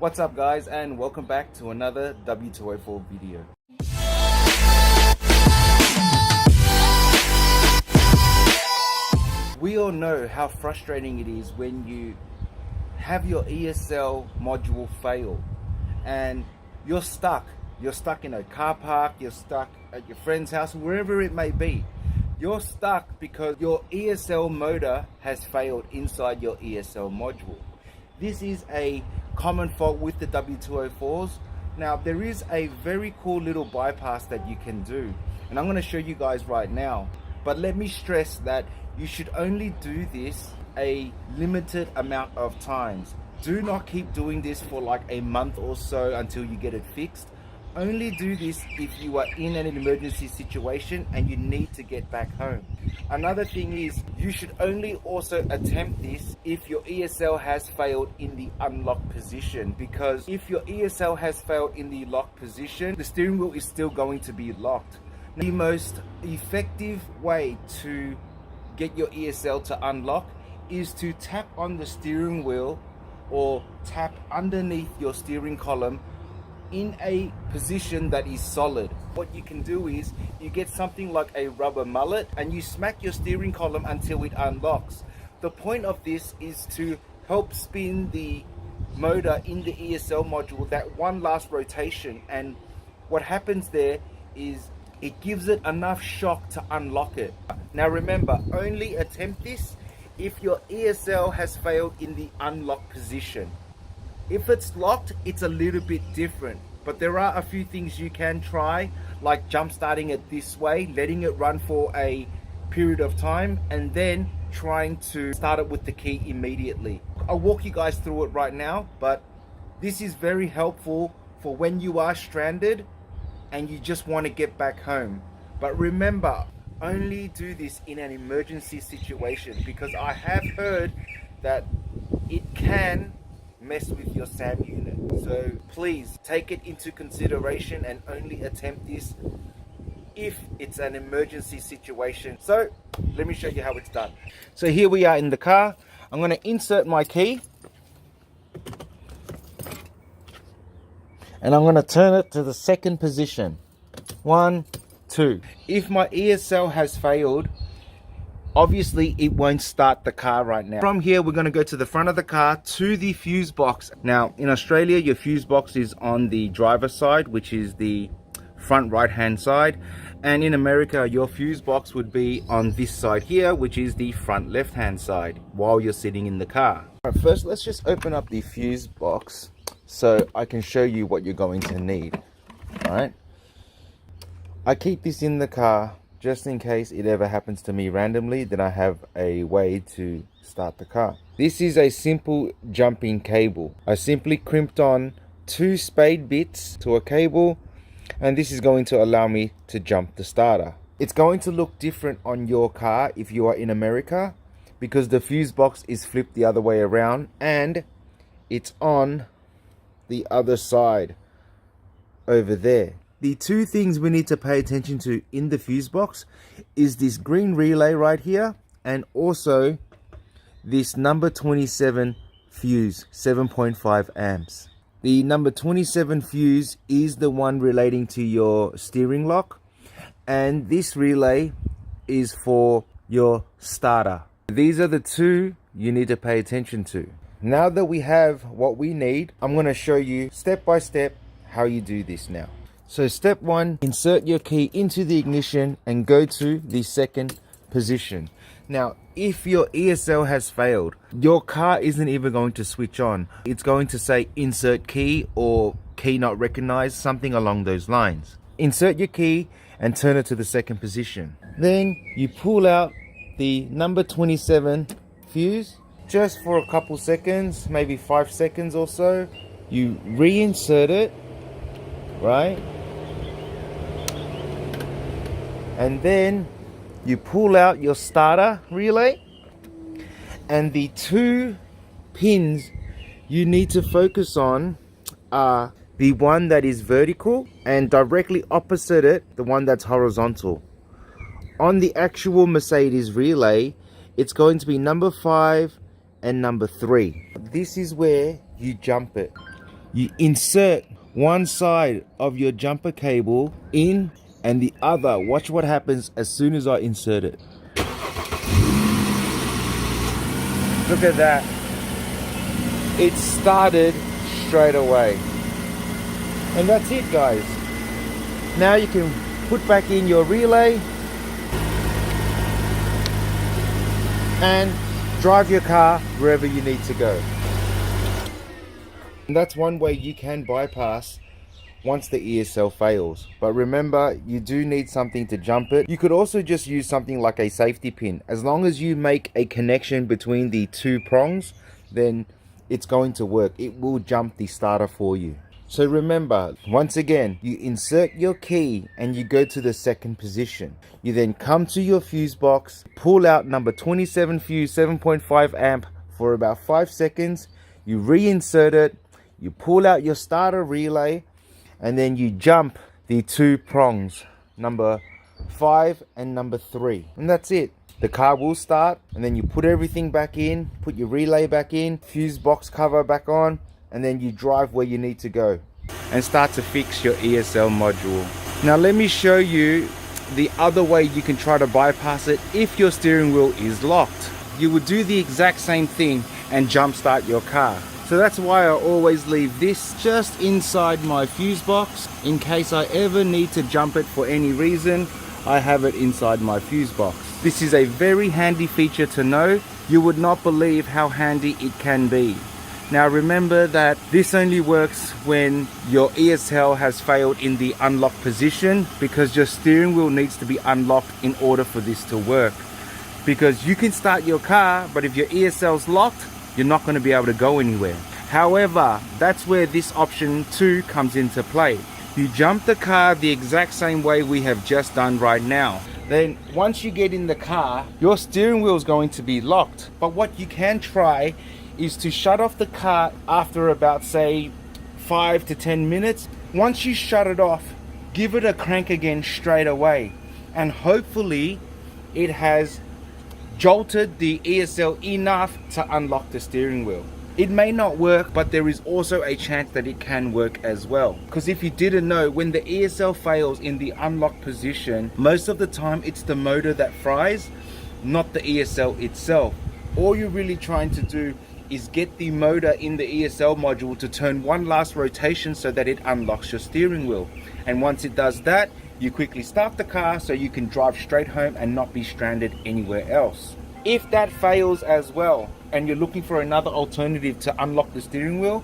What's up guys, and welcome back to another W204 video. We all know how frustrating it is when you have your ESL module fail and you're stuck. You're stuck in a car park, you're stuck at your friend's house, wherever it may be. You're stuck because your ESL motor has failed inside your ESL module. This is a common fault with the W204s. Now there is a very cool little bypass that you can do, and I'm going to show you guys right now. But let me stress that you should only do this a limited amount of times. Do not keep doing this for like a month or so until you get it fixed. Only do this if you are in an emergency situation and you need to get back home. Another thing is, you should only also attempt this if your ESL has failed in the unlocked position, because if your ESL has failed in the locked position, the steering wheel is still going to be locked. The most effective way to get your ESL to unlock is to tap on the steering wheel or tap underneath your steering column in a position that is solid. What you can do is you get something like a rubber mallet and you smack your steering column until it unlocks. The point of this is to help spin the motor in the ESL module that one last rotation, and what happens there is it gives it enough shock to unlock it. Now remember, only attempt this if your ESL has failed in the unlocked position. If it's locked, it's a little bit different, but there are a few things you can try, like jump starting it this way, letting it run for a period of time, and then trying to start it with the key immediately. I'll walk you guys through it right now, but this is very helpful for when you are stranded and you just want to get back home. But remember, only do this in an emergency situation, because I have heard that it can mess with your SAM unit. So please take it into consideration and only attempt this if it's an emergency situation. So let me show you how it's done. So here we are in the car. I'm going to insert my key and I'm going to turn it to the second position. 1, 2. If my ESL has failed, obviously it won't start the car right now. From here we're going to go to the front of the car to the fuse box. Now in Australia your fuse box is on the driver's side, which is the front right hand side, and in America your fuse box would be on this side here, which is the front left hand side, while you're sitting in the car. Alright, first let's just open up the fuse box so I can show you what you're going to need. Alright, I keep this in the car just in case it ever happens to me randomly, then I have a way to start the car. This is a simple jumping cable. I simply crimped on 2 spade bits to a cable, and this is going to allow me to jump the starter. It's going to look different on your car if you are in America, because the fuse box is flipped the other way around and it's on the other side over there. The 2 things we need to pay attention to in the fuse box is this green relay right here, and also this number 27 fuse, 7.5 amps. The number 27 fuse is the one relating to your steering lock, and this relay is for your starter. These are the 2 you need to pay attention to. Now that we have what we need, I'm going to show you step by step how you do this now. So step 1, insert your key into the ignition and go to the second position. Now, if your ESL has failed, your car isn't even going to switch on. It's going to say insert key or key not recognized, something along those lines. Insert your key and turn it to the second position. Then you pull out the number 27 fuse just for a couple seconds, maybe 5 seconds or so. You reinsert it, right? And then you pull out your starter relay, and the 2 pins you need to focus on are the one that is vertical and directly opposite it, the one that's horizontal. On the actual Mercedes relay, it's going to be number 5 and number 3. This is where you jump it. You insert one side of your jumper cable in and the other. Watch what happens as soon as I insert it. Look at that. It started straight away. And that's it, guys. Now you can put back in your relay and drive your car wherever you need to go. And that's one way you can bypass once the ESL fails. But remember, you do need something to jump it. You could also just use something like a safety pin. As long as you make a connection between the two prongs, then it's going to work. It will jump the starter for you. So remember, once again, you insert your key and you go to the second position. You then come to your fuse box, pull out number 27 fuse 7.5 amp for about 5 seconds. You reinsert it, you pull out your starter relay, and then you jump the two prongs, number 5 and number 3. And that's it. The car will start, and then you put everything back in, put your relay back in, fuse box cover back on, and then you drive where you need to go and start to fix your ESL module. Now let me show you the other way you can try to bypass it if your steering wheel is locked. You would do the exact same thing and jump start your car. So that's why I always leave this just inside my fuse box. In case I ever need to jump it for any reason, I have it inside my fuse box. This is a very handy feature to know. You would not believe how handy it can be. Now remember that this only works when your ESL has failed in the unlock position, because your steering wheel needs to be unlocked in order for this to work. Because you can start your car, but if your ESL's locked, you're not going to be able to go anywhere. However, that's where this option 2 comes into play. You jump the car the exact same way we have just done right now. Then once you get in the car, your steering wheel is going to be locked. But what you can try is to shut off the car after about, say, 5 to 10 minutes. Once you shut it off, give it a crank again straight away, and hopefully it has jolted the ESL enough to unlock the steering wheel. It may not work, but there is also a chance that it can work as well. Because if you didn't know, when the ESL fails in the unlock position, most of the time it's the motor that fries, not the ESL itself. All you're really trying to do is get the motor in the ESL module to turn one last rotation so that it unlocks your steering wheel. And once it does that, you quickly start the car so you can drive straight home and not be stranded anywhere else. If that fails as well and you're looking for another alternative to unlock the steering wheel,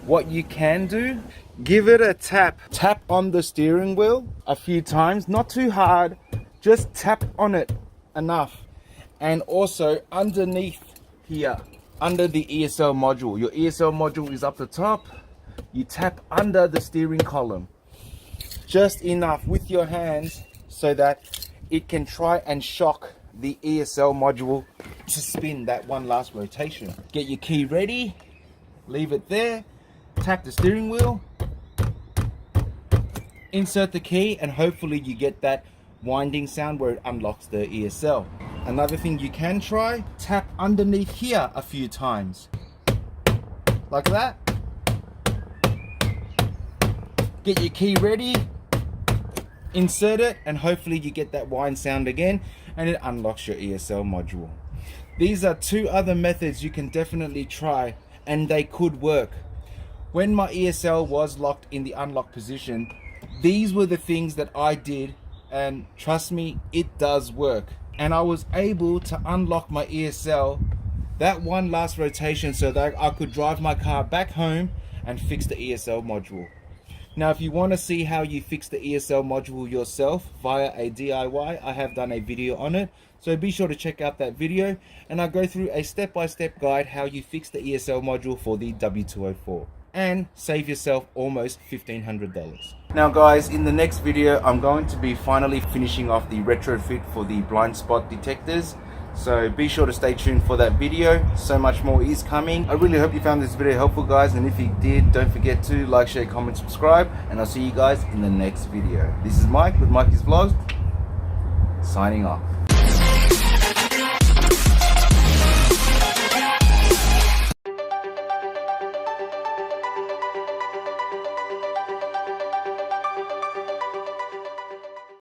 what you can do, give it a tap. Tap on the steering wheel a few times, not too hard, just tap on it enough. And also underneath here, under the ESL module, your ESL module is up the top, you tap under the steering column just enough with your hands so that it can try and shock the ESL module to spin that one last rotation. Get your key ready, leave it there, tap the steering wheel, insert the key, and hopefully you get that winding sound where it unlocks the ESL. Another thing you can try, tap underneath here a few times, like that. Get your key ready, insert it, and hopefully you get that whine sound again and it unlocks your ESL module. These are 2 other methods you can definitely try, and they could work. When my ESL was locked in the unlock position, these were the things that I did, and trust me, it does work. And I was able to unlock my ESL that one last rotation so that I could drive my car back home and fix the ESL module. Now, if you want to see how you fix the ESL module yourself via a DIY, I have done a video on it. So be sure to check out that video, and I go through a step-by-step guide how you fix the ESL module for the W204 and save yourself almost $1,500. Now guys, in the next video, I'm going to be finally finishing off the retrofit for the blind spot detectors. So be sure to stay tuned for that video. So much more is coming. I really hope you found this video helpful, guys, and if you did, don't forget to like, share, comment, subscribe, and I'll see you guys in the next video. This is Mike with Mikey's Vlogs, signing off.